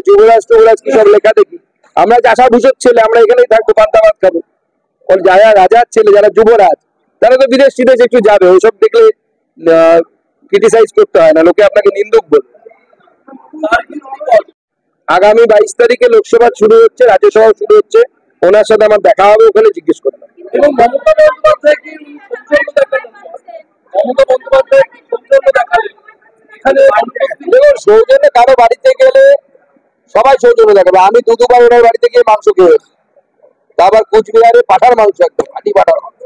যুবরাজ টুবরাজ কি সব লেখা দেখি। আমরা চাষা ভূষক ছেলে, আমরা এখানেই থাকবো, পান্তা ভাত খাবো। যারা রাজার ছেলে, যারা যুবরাজ, তারা তো বিদেশ টিদেশ একটু যাবে, ওইসব দেখলে ক্রিটিসাইজ করতে হয় না, লোকে আপনাকে নিন্দুক বলবে। আগামী 22 তারিখে লোকসভা শুরু হচ্ছে, রাজ্যসভা শুরু হচ্ছে, ওনার সাথে আমার দেখা হবে, ওখানে জিজ্ঞেস করবে। এবং মমতা বন্দ্যোপাধ্যায় কি এখানে দেখুন, সৌজন্য কারো বাড়িতে গেলে সবাই সৌজন্য দেখাবে। আমি দুবার ওনার বাড়িতে গিয়ে মাংস খেয়েছি, আবার কুচবিহারে পাঠার মাংস, একদম খাঁটি পাঠার মাংস।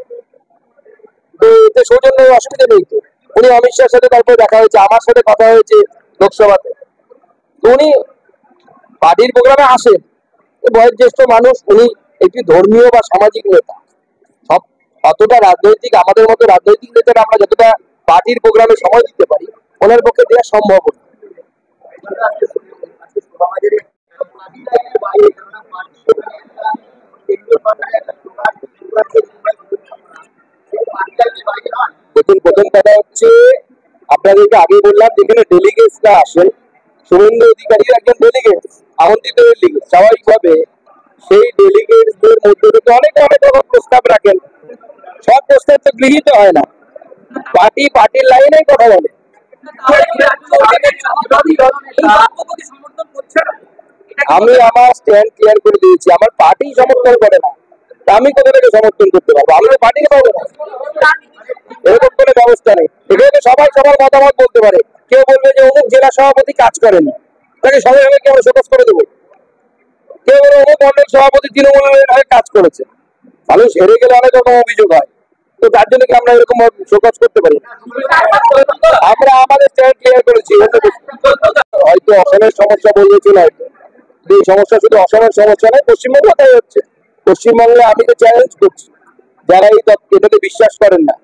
তো এতে সৌজন্যের অসুবিধা নেই তো। উনি অমিত শাহের সাথে তারপরে দেখা হয়েছে, আমার সাথে কথা হয়েছে লোকসভাতে। উনি পার্টির প্রোগ্রামে আসেন, বয়োজ্যেষ্ঠ মানুষ, উনি একটি ধর্মীয় বা সামাজিক নেতা। সব অতটা রাজনৈতিক, আমাদের মতো রাজনৈতিক নেতারা আমরা যতটা পার্টির প্রোগ্রামে সময় দিতে পারি, ওনার পক্ষে দেওয়া সম্ভব না। দেখুন, প্রথম কথা হচ্ছে, আপনাদেরকে আগে বললাম, যেখানে ডেলিগেটসরা আসেন, শুভেন্দু অধিকারী একজন ডেলিগেট, আমন্ত্রিত ডেলিগেট, স্বাভাবিকভাবে সেই ডেলিগেটসদের মধ্যে থেকে অনেক অনেক রকম প্রস্তাব রাখেন। সব প্রস্তাব তো গৃহীত হয় না, পার্টির লাইনে কথা বলে। আমি আমার স্ট্যান্ড ক্লিয়ার করে দিয়েছি, আমার পার্টি সমর্থন করে না, আমি কোথা থেকে সমর্থন করতে পারবো? আমি তো পার্টিকে পাবো না, এরকম কোনো ব্যবস্থা নেই। এখানে সবাই সবার মতামত বলতে পারে। কেউ বলবে যে অমুক জেলা সভাপতি কাজ করেনি, তাকে সবাই কি আমরা শোকজ করে দেবো? কেউ বলে অমুক মন্ডল সভাপতি তৃণমূলের হয়ে কাজ করেছে। মানুষ হেরে গেলে অনেক রকম অভিযোগ হয়, তো তার জন্য কি আমরা এরকম শোকজ করতে পারি? আমরা আমাদের স্ট্যান্ড ক্লিয়ার করেছি। হয়তো অসমের সমস্যা বলেছিল, হয়তো এই সমস্যা শুধু অসমের সমস্যা নয়, পশ্চিমবঙ্গটাই হচ্ছে। পশ্চিমবঙ্গে আমি তো চ্যালেঞ্জ করছি, যারা এটাতে বিশ্বাস করেন না,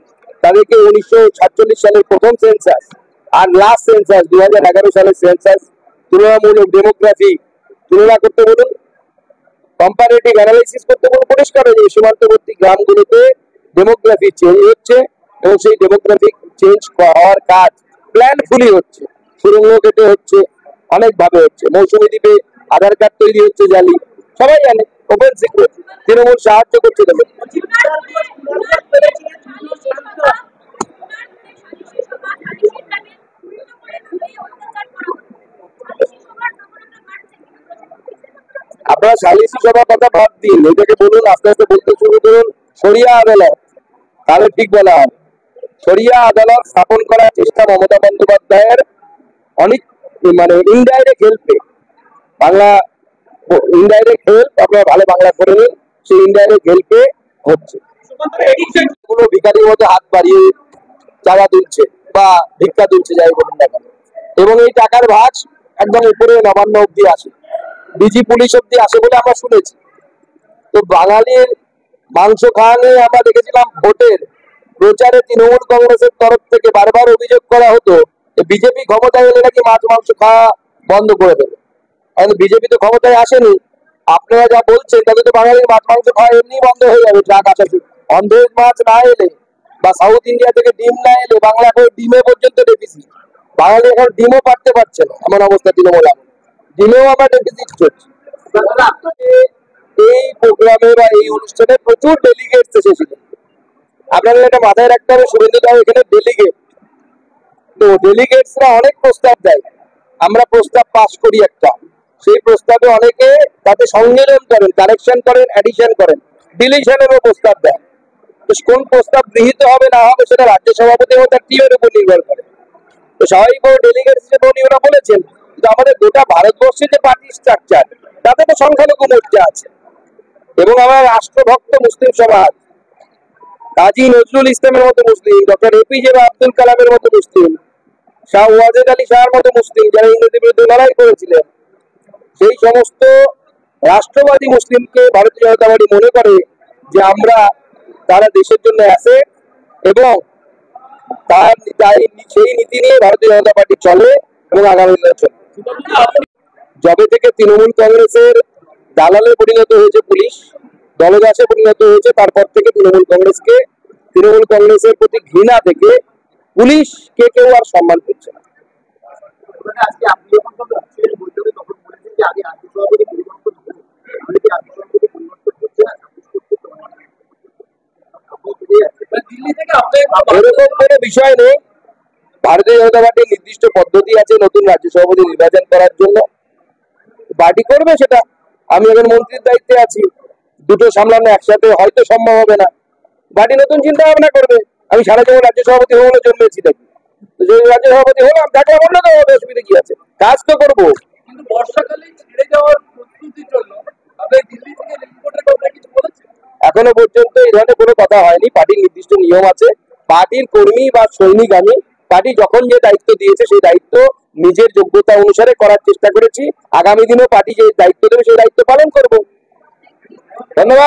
তাদেরকে 1947 সালের প্রথম সেন্সাস আর লাস্ট সেন্সাস 2011 সালের সেন্সাস তুলনামূলক ডেমোগ্রাফি তুলনা করতে বলুন, কম্পারেটিভ অ্যানালাইসিস করতে বলুন। পরিষ্কার হয়ে যাবে সীমান্তবর্তী গ্রামগুলোতে ডেমোগ্রাফি চেঞ্জ হচ্ছে, এবং সেই ডেমোগ্রাফিক চেঞ্জ হওয়ার কাজ প্ল্যানফুলি হচ্ছে। সুরঙ্গ কেটে হচ্ছে, অনেক ভাবে হচ্ছে। মৌসুমী দ্বীপে আধার কার্ড তৈরি হচ্ছে জালি, সবাই জানে, ওপেন সিক্রেট। তৃণমূল সাহায্য করছে তাদের। আপনারা সালিসি সভার কথা বাদ দিন, এটাকে বলুন, আস্তে আস্তে বলতে শুরু করুন শরিয়া আদালত, তাহলে ঠিক বলা হয়। শরিয়া আদালত স্থাপন করার চেষ্টা মমতা বন্দ্যোপাধ্যায়ের অনেক, মানে ইনডাইরেক্ট হেল্পে, বাংলা ইনডাইরেক্ট হেল্প, আপনারা ভালো বাংলা করে নিন, সেই ইনডাইরেক্ট হেল্পে হচ্ছে। কোনো ভিখারির মধ্যে হাত বাড়িয়ে চাঁদা তুলছে বা ভিক্ষা তুলছে, যাই বলুন না কেন, এবং এই টাকার ভাগ একদম উপরে নবান্ন অব্দি আসে, ডিজি পুলিশ অব্দি আসে বলে আমরা শুনেছি। তো বাঙালির মাংস খাওয়া নিয়ে আমরা দেখেছিলাম ভোটের প্রচারে তৃণমূল কংগ্রেসের তরফ থেকে বারবার অভিযোগ করা হতো যে বিজেপি ক্ষমতায় এলে নাকি মাছ মাংস খাওয়া বন্ধ করে দেবে। বিজেপি তো ক্ষমতায় আসেনি, আপনারা যা বলছেন তাতে তো বাঙালির মাছ মাংস খাওয়া এমনি বন্ধ হয়ে যাবে। ট্রাক আসা শুরু, অন্ধ্রের মাছ না এলে বা সাউথ ইন্ডিয়া থেকে ডিম না এলে, বাংলা এখন ডিমে পর্যন্ত ডেফিসিট। বাঙালি এখন ডিমও পারতে পারছে না, এমন অবস্থা তৃণমূল। ডিমেও আমরা ডেফিসিট করছি। এই প্রোগ্রামে বা এই অনুষ্ঠানে প্রচুর ডেলিগেটস এসেছিলেন। আপনাদের এটা মাথায় রাখতে হবে, শুভেন্দু দাও এখানে ডেলিগেট। তো ডেলিগেটসরা অনেক প্রস্তাব দেয়, আমরা প্রস্তাব পাস করি একটা, সেই প্রস্তাবে অনেকে তাতে সংযোজন করেন, কারেকশন করেন, অ্যাডিশন করেন, ডিলিশনেরও প্রস্তাব দেয়। তো কোন প্রস্তাব গৃহীত হবে না হবে সেটা রাজ্য সভাপতি এবং তার টিমের উপর নির্ভর করে। তো স্বাভাবিকভাবে ডেলিগেটস হিসেবে উনি ওরা বলেছেন, কিন্তু আমাদের গোটা ভারতবর্ষের যে পার্টি স্ট্রাকচার, তাতে তো সংখ্যালঘু মোর্চা আছে, এবং আমার রাষ্ট্রভক্ত মুসলিম সমাজ, কাজী নজরুল ইসলামের মতো মুসলিম, ডক্টর এপিজে আব্দুল কালামের মতো মুসলিম, শাহ ওয়াজেদ আলী শাহর মতো মুসলিম, যারা ইংরেজের বিরুদ্ধে লড়াই করেছিলেন, সেই সমস্ত রাষ্ট্রবাদী মুসলিমকে ভারতীয় জনতা পার্টি মনে করে যে আমরা, তারা দেশের জন্য আছে, এবং তার সেই নীতি নিয়ে ভারতীয় জনতা পার্টি চলে এবং আগামী দিনে চলে। যবে থেকে তৃণমূল কংগ্রেসের দালালে পরিণত হয়েছে পুলিশ, দলদাসে পরিণত হয়েছে, তারপর থেকে তৃণমূল কংগ্রেসের প্রতি ঘৃণা থেকে পুলিশকে কেউ আর সম্মান করছে না। এরকম কোনো বিষয় নেই। ভারতীয় জনতা পার্টির নির্দিষ্ট পদ্ধতি আছে নতুন রাজ্য সভাপতি নির্বাচন করার জন্য। পার্টি করবে সেটা। আমি এখন মন্ত্রীর দায়িত্বে আছি, দুটো সামলানো একসাথে হয়তো সম্ভব হবে না। পার্টি নতুন চিন্তা ভাবনা করবে। আমি সারা জীবন রাজ্য সভাপতি হবো বলে জন্মেছি নাকি? রাজ্য সভাপতি হলাম, থাকলাম, অন্য তো হবে, অসুবিধা কি আছে? কাজ তো করবো। কিন্তু বর্ষাকালে ছেড়ে যাওয়ার প্রস্তুতির জন্য আপনি দিল্লি থেকে রিপোর্টের কথা কিছু বলেছেন? এখনো পর্যন্ত এই ধরনের কোনো কথা হয়নি। পার্টির নির্দিষ্ট নিয়ম আছে। পার্টির কর্মী বা সৈনিক আমি। পার্টি যখন যে দায়িত্ব দিয়েছে সেই দায়িত্ব নিজের যোগ্যতা অনুসারে করার চেষ্টা করেছি। আগামী দিনেও পার্টি যে দায়িত্ব দেবে সেই দায়িত্ব পালন করব। ধন্যবাদ।